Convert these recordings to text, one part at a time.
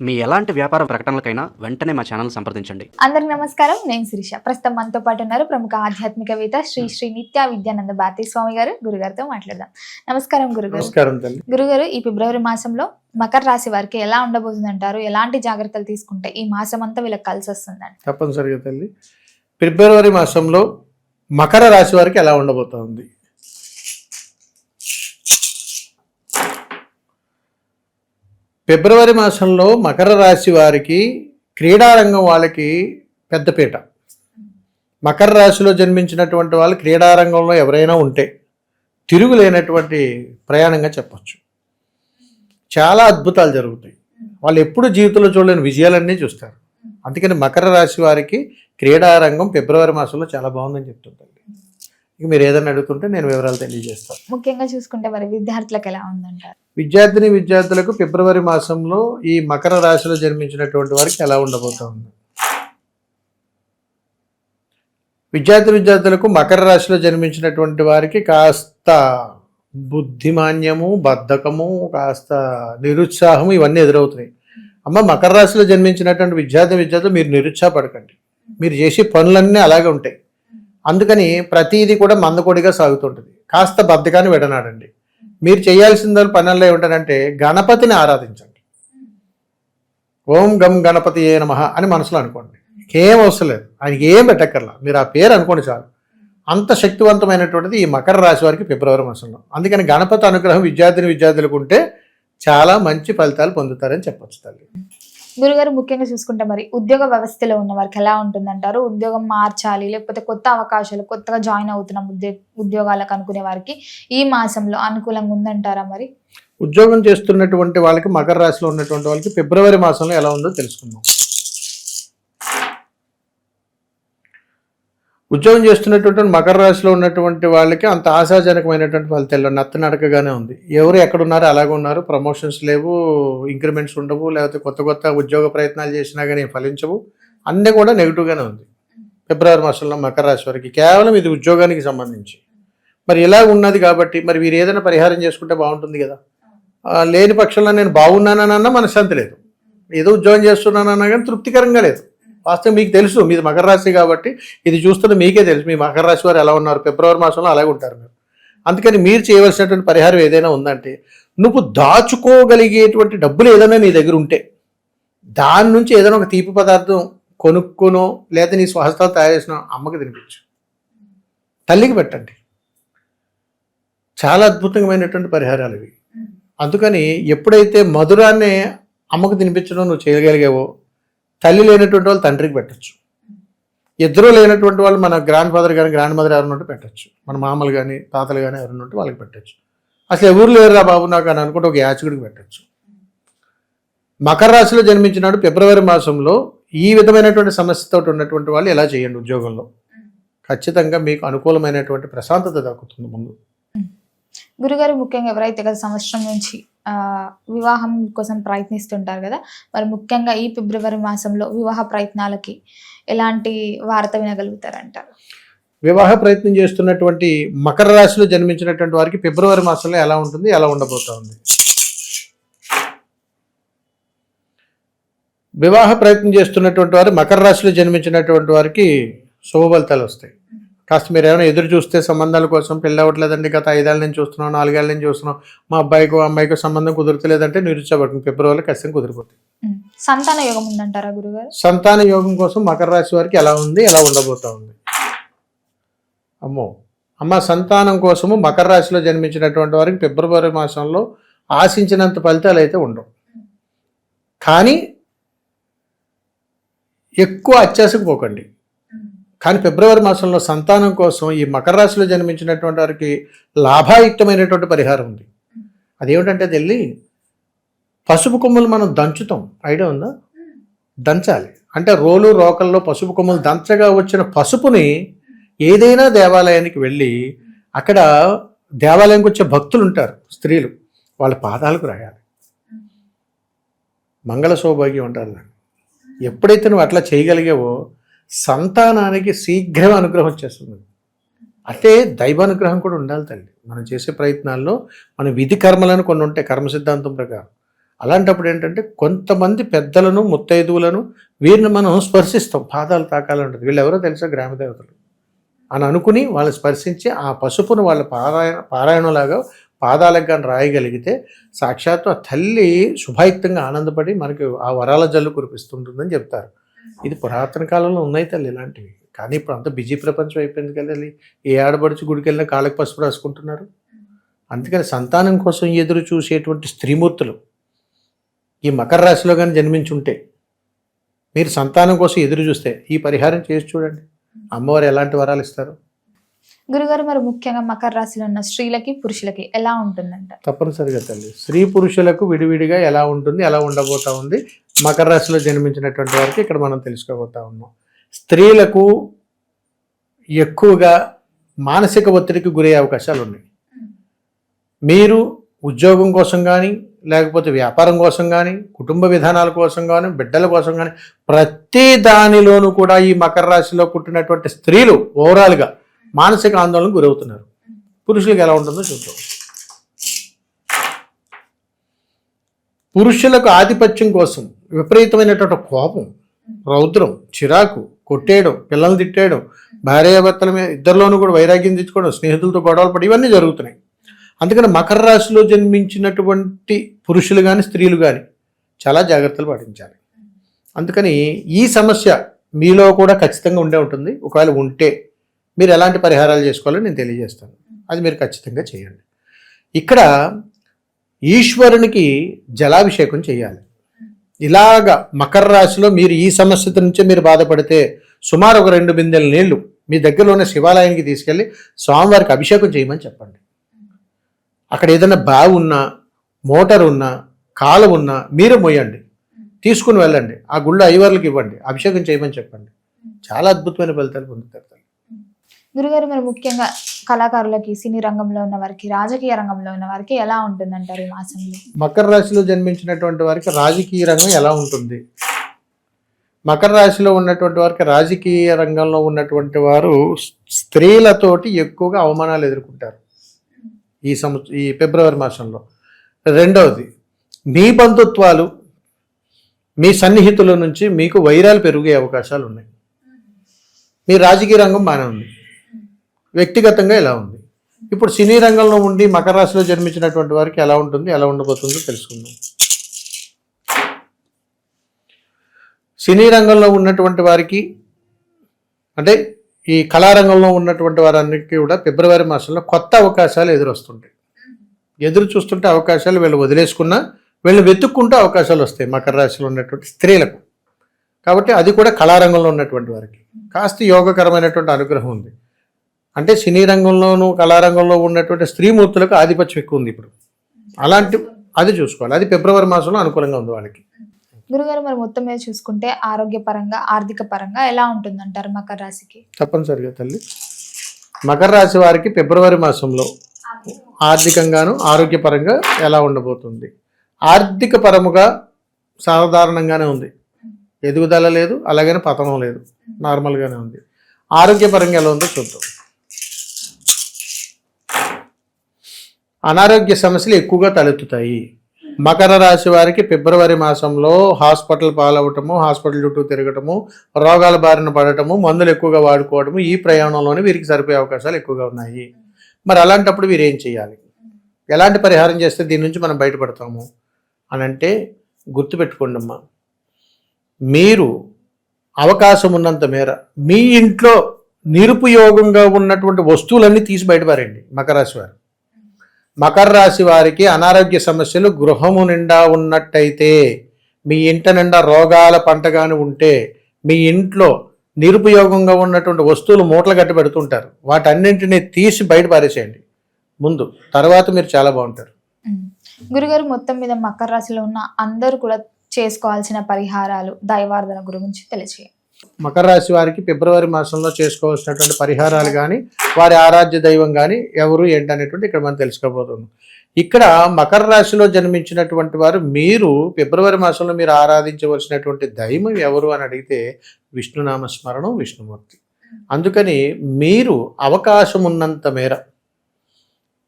మీ ఎలాంటి వ్యాపార ప్రకటనలకైనా వెంటనే మా ఛానల్ సంప్రదించండి. అందరికి నమస్కారం. నేను శిరీష. ప్రస్తుతం మనతో పాటు ఉన్నారు ప్రముఖ ఆధ్యాత్మికవేత్త శ్రీ శ్రీ నిత్య విద్యానంద భారతీ స్వామి గారు. గురుగారితో మాట్లాడదాం. నమస్కారం గురుగారు. నమస్కారం తల్లి. గురుగారు, ఈ ఫిబ్రవరి మాసంలో మకర రాశి వారికి ఎలా ఉండబోతుంది అంటారు? ఎలాంటి జాగ్రత్తలు తీసుకుంటే ఈ మాసం అంతా వీళ్ళకి కలిసి వస్తుందండి? తప్పనిసరిగా తల్లి, ఫిబ్రవరి మాసంలో మకర రాశి వారికి ఎలా ఉండబోతోంది? ఫిబ్రవరి మాసంలో మకర రాశి వారికి క్రీడారంగం వాళ్ళకి పెద్దపీట. మకర రాశిలో జన్మించినటువంటి వాళ్ళు క్రీడారంగంలో ఎవరైనా ఉంటే తిరుగులేనటువంటి ప్రయాణంగా చెప్పచ్చు. చాలా అద్భుతాలు జరుగుతాయి. వాళ్ళు ఎప్పుడు జీవితంలో చూడలేని విజయాలన్నీ చూస్తారు. అందుకని మకర రాశి వారికి క్రీడారంగం ఫిబ్రవరి మాసంలో చాలా బాగుందని చెప్తుంటారు. ఇక మీరు ఏదైనా అడుగుతుంటే నేను వివరాలు తెలియజేస్తాను. ముఖ్యంగా చూసుకుంటే మరి విద్యార్థులకు ఎలా ఉందంటారు? విద్యార్థులకు ఫిబ్రవరి మాసంలో ఈ మకర రాశిలో జన్మించినటువంటి వారికి ఎలా ఉండబోతోంది? విద్యార్థులకు మకర రాశిలో జన్మించినటువంటి వారికి కాస్త బుద్ధిమాన్యము, బద్ధకము, కాస్త నిరుత్సాహము ఇవన్నీ ఎదురవుతున్నాయి. అమ్మ, మకర రాశిలో జన్మించినటువంటి విద్యార్థులు మీరు నిరుత్సాహపడకండి. మీరు చేసే పనులన్నీ అలాగే ఉంటాయి. అందుకని ప్రతిదీ కూడా మందకొడిగా సాగుతుంటుంది. కాస్త బద్ధకాన్ని విడనాడండి. మీరు చేయాల్సిన పనుల్లో ఏమిటంటే గణపతిని ఆరాధించండి. ఓం గం గణపతి ఏ నమః అని మనసులో అనుకోండి. ఏం అవసరం లేదు, ఆయనకి ఏం పెట్టక్కర్లా, మీరు ఆ పేరు అనుకోండి చాలు. అంత శక్తివంతమైనటువంటిది ఈ మకర రాశి వారికి ఫిబ్రవరి మాసంలో. అందుకని గణపతి అనుగ్రహం విద్యార్థులకు ఉంటే చాలా మంచి ఫలితాలు పొందుతారని చెప్పొచ్చు తల్లి. గురుగారు, ముఖ్యంగా చూసుకుంటే మరి ఉద్యోగ వ్యవస్థలో ఉన్న వారికి ఎలా ఉంటుందంటారు? ఉద్యోగం మార్చాలి, లేకపోతే కొత్త అవకాశాలు, కొత్తగా జాయిన్ అవుతున్నాం ఉద్యోగాలకు అనుకునే వారికి ఈ మాసంలో అనుకూలంగా ఉందంటారా? మరి ఉద్యోగం చేస్తున్నటువంటి వాళ్ళకి, మకర రాశిలో ఉన్నటువంటి వాళ్ళకి ఫిబ్రవరి మాసంలో ఎలా ఉందో తెలుసుకుందాం. ఉద్యోగం చేస్తున్నటువంటి మకర రాశిలో ఉన్నటువంటి వాళ్ళకి అంత ఆశాజనకమైనటువంటి ఫలితాలు నత్తనడకగానే ఉంది. ఎవరు ఎక్కడున్నారో అలాగే ఉన్నారు. ప్రమోషన్స్ లేవు, ఇంక్రిమెంట్స్ ఉండవు, లేకపోతే కొత్త ఉద్యోగ ప్రయత్నాలు చేసినా కానీ ఫలించవు. అన్నీ కూడా నెగిటివ్గానే ఉంది ఫిబ్రవరి మాసంలో మకర రాశి వారికి. కేవలం ఇది ఉద్యోగానికి సంబంధించి. మరి ఇలా ఉన్నది కాబట్టి మరి మీరు ఏదైనా పరిహారం చేసుకుంటే బాగుంటుంది కదా. లేని పక్షంలో నేను బాగున్నానన్నా మనశ్శాంతి లేదు, ఏదో ఉద్యోగం చేస్తున్నానన్నా కానీ తృప్తికరంగా లేదు. వాస్తవం మీకు తెలుసు, మీది మకర రాశి కాబట్టి ఇది చూస్తున్న మీకే తెలుసు మీ మకర రాశి వారు ఎలా ఉన్నారు. ఫిబ్రవరి మాసంలో అలాగే ఉంటారు మీరు. అందుకని మీరు చేయవలసినటువంటి పరిహారం ఏదైనా ఉందంటే, నువ్వు దాచుకోగలిగేటువంటి డబ్బులు ఏదైనా నీ దగ్గర ఉంటే దాని నుంచి ఏదైనా ఒక తీపి పదార్థం కొనుక్కొనో లేదా నీ స్వహస్తాలు తయారు చేసిన అమ్మకి తినిపించు, తల్లికి పెట్టండి. చాలా అద్భుతమైనటువంటి పరిహారాలు ఇవి. అందుకని ఎప్పుడైతే మధురాన్ని అమ్మకు తినిపించడం నువ్వు చేయగలిగావో, తల్లి లేనటువంటి వాళ్ళు తండ్రికి పెట్టచ్చు. ఇద్దరు లేనటువంటి వాళ్ళు మన గ్రాండ్ ఫాదర్ కానీ గ్రాండ్ మదర్ ఎవరున్నట్టు పెట్టచ్చు. మన మామలు కానీ తాతలు కానీ ఎవరున్నట్టు వాళ్ళకి పెట్టచ్చు. అసలు ఎవరు లేరురా బాబు నాకు అని అనుకుంటే ఒక యాచకుడికి పెట్టచ్చు. మకర రాశిలో జన్మించినాడు ఫిబ్రవరి మాసంలో ఈ విధమైనటువంటి సమస్యతో ఉన్నటువంటి వాళ్ళు ఎలా చేయండి ఉద్యోగంలో. ఖచ్చితంగా మీకు అనుకూలమైనటువంటి ప్రశాంతత దక్కుతుంది. ముందు గురుగారు, ముఖ్యంగా ఎవరైతే గత సంవత్సరం నుంచి వివాహం కోసం ప్రయత్నిస్తుంటారు కదా, మరి ముఖ్యంగా ఈ ఫిబ్రవరి మాసంలో వివాహ ప్రయత్నాలకి ఎలాంటి వార్త వినగలుగుతారంటారు? వివాహ ప్రయత్నం చేస్తున్నటువంటి మకర రాశిలో జన్మించినటువంటి వారికి ఫిబ్రవరి మాసంలో ఎలా ఉంటుంది, ఎలా ఉండబోతోంది? వివాహ ప్రయత్నం చేస్తున్నటువంటి వారు మకర రాశిలో జన్మించినటువంటి వారికి శుభ ఫలితాలు వస్తాయి. కాస్త మీరు ఏమైనా ఎదురు చూస్తే సంబంధాల కోసం పెళ్ళి అవ్వట్లేదండి, గత 5 ఏళ్ళ నుంచి చూస్తున్నాం, 4 ఏళ్ళ నుంచి చూస్తున్నాం, మా అమ్మాయికో సంబంధం కుదురుతలేదంటే నిరుత్సాహపడుతుంది. ఫిబ్రవరిలో ఖచ్చితంగా కుదిరిపోతుంది. సంతాన యోగం ఉందంటారా గురుగారు? సంతాన యోగం కోసం మకర రాశి వారికి ఎలా ఉంది, ఎలా ఉండబోతా ఉంది? సంతానం కోసము మకర రాశిలో జన్మించినటువంటి వారికి ఫిబ్రవరి మాసంలో ఆశించినంత ఫలితాలు అయితే ఉండవు. కానీ ఎక్కువ అత్యాశకు పోకండి. కానీ ఫిబ్రవరి మాసంలో సంతానం కోసం ఈ మకర రాశిలో జన్మించినటువంటి వారికి లాభాయుక్తమైనటువంటి పరిహారం ఉంది. అదేమిటంటే తెల్లి, పసుపు కొమ్ములు మనం దంచుతాం, ఐడియా ఉందా? దంచాలి అంటే రోకల్లో పసుపు కొమ్ములు దంచగా వచ్చిన పసుపుని ఏదైనా దేవాలయానికి వెళ్ళి అక్కడ దేవాలయానికి వచ్చే భక్తులు ఉంటారు, స్త్రీలు, వాళ్ళ పాదాలకు రాయాలి. మంగళ సౌభాగ్యం అంటారు. ఎప్పుడైతే నువ్వు అట్లా చేయగలిగావో సంతానానికి శీఘ్రం అనుగ్రహం వచ్చేస్తుంది. అంటే దైవానుగ్రహం కూడా ఉండాలి తల్లి. మనం చేసే ప్రయత్నాల్లో మన విధి కర్మలను కొన్ని ఉంటాయి కర్మ సిద్ధాంతం ప్రకారం. అలాంటప్పుడు ఏంటంటే కొంతమంది పెద్దలను ముత్తైదువులను వీరిని మనం స్పర్శిస్తాం, పాదాలు తాకాలంటుంది. వీళ్ళు ఎవరో తెలుసా, గ్రామదేవతలు అని అనుకుని వాళ్ళని స్పర్శించి ఆ పసుపును వాళ్ళ పారాయణలాగా పాదాలకు కానీ రాయగలిగితే సాక్షాత్తు ఆ తల్లి శుభాయుక్తంగా ఆనందపడి మనకి ఆ వరాల జల్లు కురిపిస్తుంటుందని చెప్తారు. ఇది పురాతన కాలంలో ఉన్నాయి తల్లి ఇలాంటివి. కానీ ఇప్పుడు అంత బిజీ ప్రపంచం అయిపోయింది కదండి. ఏ ఆడబడిచి గుడికి వెళ్ళినా కాళ్ళకి పసుపు రాసుకుంటున్నారు. అందుకని సంతానం కోసం ఎదురు చూసేటువంటి స్త్రీమూర్తులు ఈ మకర రాశిలో కానీ జన్మించుంటే, మీరు సంతానం కోసం ఎదురు చూస్తే ఈ పరిహారం చేసి చూడండి, అమ్మవారు ఎలాంటి వరాలు ఇస్తారు. గురుగారు మరి ముఖ్యంగా మకర రాశిలో ఉన్న స్త్రీలకి పురుషులకి ఎలా ఉంటుందంట? తప్పనిసరిగా తల్లి, స్త్రీ పురుషులకు విడివిడిగా ఎలా ఉంటుంది, ఎలా ఉండబోతా ఉంది మకర రాశిలో జన్మించినటువంటి వారికి ఇక్కడ మనం తెలుసుకోబోతా ఉన్నాం. స్త్రీలకు ఎక్కువగా మానసిక ఒత్తిడికి గురయ్యే అవకాశాలు ఉన్నాయి. మీరు ఉద్యోగం కోసం కానీ, లేకపోతే వ్యాపారం కోసం కానీ, కుటుంబ విధానాల కోసం కానీ, బిడ్డల కోసం కానీ, ప్రతి దానిలోనూ కూడా ఈ మకర రాశిలో పుట్టినటువంటి స్త్రీలు ఓవరాల్గా మానసిక ఆందోళనకు గురవుతున్నారు. పురుషులకు ఎలా ఉంటుందో చూద్దాం. పురుషులకు ఆధిపత్యం కోసం విపరీతమైనటువంటి కోపం, రౌద్రం, చిరాకు, కొట్టేయడం, పిల్లల్ని తిట్టేయడం, భార్యాభర్తల మీద ఇద్దరిలోనూ కూడా వైరాగ్యం తెచ్చుకోవడం, స్నేహితులతో గొడవలు పడి ఇవన్నీ జరుగుతున్నాయి. అందుకని మకర రాశిలో జన్మించినటువంటి పురుషులు కానీ స్త్రీలు కానీ చాలా జాగ్రత్తలు పాటించాలి. అందుకని ఈ సమస్య మీలో కూడా ఖచ్చితంగా ఉండే ఉంటుంది. ఒకవేళ ఉంటే మీరు ఎలాంటి పరిహారాలు చేసుకోవాలో నేను తెలియజేస్తాను, అది మీరు ఖచ్చితంగా చేయండి. ఇక్కడ ఈశ్వరునికి జలాభిషేకం చేయాలి. ఇలాగా మకర రాశిలో మీరు ఈ సమస్య నుంచే మీరు బాధపడితే సుమారు ఒక 2 బిందెల నీళ్లు మీ దగ్గరలో ఉన్న శివాలయానికి తీసుకెళ్ళి స్వామివారికి అభిషేకం చేయమని చెప్పండి. అక్కడ ఏదైనా బావి ఉన్నా, మోటార్ ఉన్నా, కాలువ ఉన్నా మీరే మోయండి, తీసుకుని వెళ్ళండి, ఆ గుళ్ళో అయ్యవార్లకు ఇవ్వండి, అభిషేకం చేయమని చెప్పండి. చాలా అద్భుతమైన ఫలితాలు పొందుతారు. గురుగారు మరి ముఖ్యంగా కళాకారులకి, సినీ రంగంలో ఉన్న వారికి, రాజకీయ రంగంలో ఉన్న వారికి ఎలా ఉంటుందంటారు ఈ మాసంలో? మకర రాశిలో జన్మించినటువంటి వారికి రాజకీయ రంగం ఎలా ఉంటుంది? మకర రాశిలో ఉన్నటువంటి వారికి రాజకీయ రంగంలో ఉన్నటువంటి వారు స్త్రీలతోటి ఎక్కువగా అవమానాలు ఎదుర్కొంటారు ఈ ఫిబ్రవరి మాసంలో. రెండవది, మీ బంధుత్వాలు, మీ సన్నిహితుల నుంచి మీకు వైరాలు పెరిగే అవకాశాలు ఉన్నాయి. మీ రాజకీయ రంగం బాగానే ఉంది, వ్యక్తిగతంగా ఎలా ఉంది. ఇప్పుడు సినీ రంగంలో ఉండి మకర రాశిలో జన్మించినటువంటి వారికి ఎలా ఉంటుంది, ఎలా ఉండబోతుందో తెలుసుకుందాం. సినీ రంగంలో ఉన్నటువంటి వారికి, అంటే ఈ కళారంగంలో ఉన్నటువంటి వారందరికీ కూడా ఫిబ్రవరి మాసంలో కొత్త అవకాశాలు ఎదురొస్తుంటాయి. ఎదురు చూస్తుంటే అవకాశాలు వీళ్ళు వదిలేసుకున్నా వీళ్ళు వెతుక్కుంటూ అవకాశాలు వస్తాయి మకర రాశిలో ఉన్నటువంటి స్త్రీలకు. కాబట్టి అది కూడా కళారంగంలో ఉన్నటువంటి వారికి కాస్త యోగకరమైనటువంటి అనుగ్రహం ఉంది. అంటే సినీ రంగంలోనూ కళారంగంలో ఉన్నటువంటి స్త్రీమూర్తులకు ఆధిపత్యం ఎక్కువ ఉంది ఇప్పుడు. అలాంటి అది చూసుకోవాలి, అది ఫిబ్రవరి మాసంలో అనుకూలంగా ఉంది వాళ్ళకి. గురుగారు మరి మొత్తం మీద చూసుకుంటే ఆరోగ్యపరంగా, ఆర్థిక పరంగా ఎలా ఉంటుందంటారు మకర రాశికి? తప్పనిసరిగా తల్లి, మకర రాశి వారికి ఫిబ్రవరి మాసంలో ఆర్థికంగాను ఆరోగ్యపరంగా ఎలా ఉండబోతుంది? ఆర్థిక పరముగా సాధారణంగానే ఉంది, ఎదుగుదల లేదు, అలాగని పతనం లేదు, నార్మల్గానే ఉంది. ఆరోగ్యపరంగా ఎలా ఉందో చూద్దాం. అనారోగ్య సమస్యలు ఎక్కువగా తలెత్తుతాయి. మకర రాశి వారికి ఫిబ్రవరి మాసంలో హాస్పిటల్ పాలవటము, హాస్పిటల్ చుట్టూ తిరగటము, రోగాల బారిన పడటము, మందులు ఎక్కువగా వాడుకోవడము, ఈ ప్రయాణంలోనే వీరికి సరిపోయే అవకాశాలు ఎక్కువగా ఉన్నాయి. మరి అలాంటప్పుడు వీరు ఏం చేయాలి, ఎలాంటి పరిహారం చేస్తే దీని నుంచి మనం బయటపడతాము అని అంటే, గుర్తుపెట్టుకోండి అమ్మా, మీరు అవకాశం ఉన్నంత మేర మీ ఇంట్లో నిరుపయోగంగా ఉన్నటువంటి వస్తువులన్నీ తీసి బయటపారండి. మకర రాశి వారు, మకర రాశి వారికి అనారోగ్య సమస్యలు గృహము నిండా ఉన్నట్టయితే, మీ ఇంట నిండా రోగాల పంటగాని ఉంటే, మీ ఇంట్లో నిరుపయోగంగా ఉన్నటువంటి వస్తువులు మూటలు కట్టి పెడుతుంటారు, వాటన్నింటినీ తీసి బయట పారేసేయండి ముందు, తర్వాత మీరు చాలా బాగుంటారు. గురుగారు మొత్తం మీద మకర రాశిలో ఉన్న అందరూ కూడా చేసుకోవాల్సిన పరిహారాలు, దైవార్ధన గురించి తెలియజేయండి. మకర రాశి వారికి ఫిబ్రవరి మాసంలో చేసుకోవాల్సినటువంటి పరిహారాలు కానీ, వారి ఆరాధ్య దైవం కానీ ఎవరు ఏంటనేటువంటి ఇక్కడ మనం తెలుసుకోబోతున్నాం. ఇక్కడ మకర రాశిలో జన్మించినటువంటి వారు, మీరు ఫిబ్రవరి మాసంలో మీరు ఆరాధించవలసినటువంటి దైవం ఎవరు అని అడిగితే విష్ణునామస్మరణం, విష్ణుమూర్తి. అందుకని మీరు అవకాశం ఉన్నంత మేర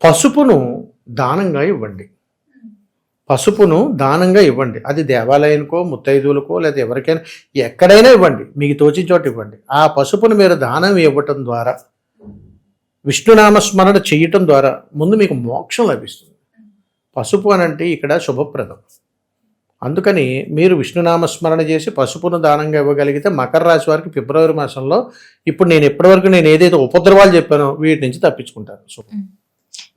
పసుపును దానంగా ఇవ్వండి. పసుపును దానంగా ఇవ్వండి. అది దేవాలయానికో, ముత్తైదువులకో లేదా ఎవరికైనా ఎక్కడైనా ఇవ్వండి. మీకు తోచిన చోట ఇవ్వండి. ఆ పసుపును మీరు దానం ఇవ్వటం ద్వారా, విష్ణునామస్మరణ చేయటం ద్వారా ముందు మీకు మోక్షం లభిస్తుంది. పసుపు అనంటే ఇక్కడ శుభప్రదం. అందుకని మీరు విష్ణునామస్మరణ చేసి పసుపును దానంగా ఇవ్వగలిగితే మకర రాశి వారికి ఫిబ్రవరి మాసంలో ఇప్పుడు నేను ఇప్పటివరకు నేను ఏదైతే ఉపద్రవాలు చెప్పానో వీటి నుంచి తప్పించుకుంటారు.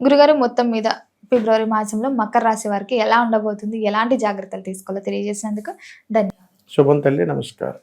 గురుగారు మొత్తం మీద ఫిబ్రవరి మాసంలో మకర రాశి వారికి ఎలా ఉండబోతుంది, ఎలాంటి జాగ్రత్తలు తీసుకోవాలో తెలియజేసినందుకు ధన్యవాదాలు. శుభం తల్లి, నమస్కారం.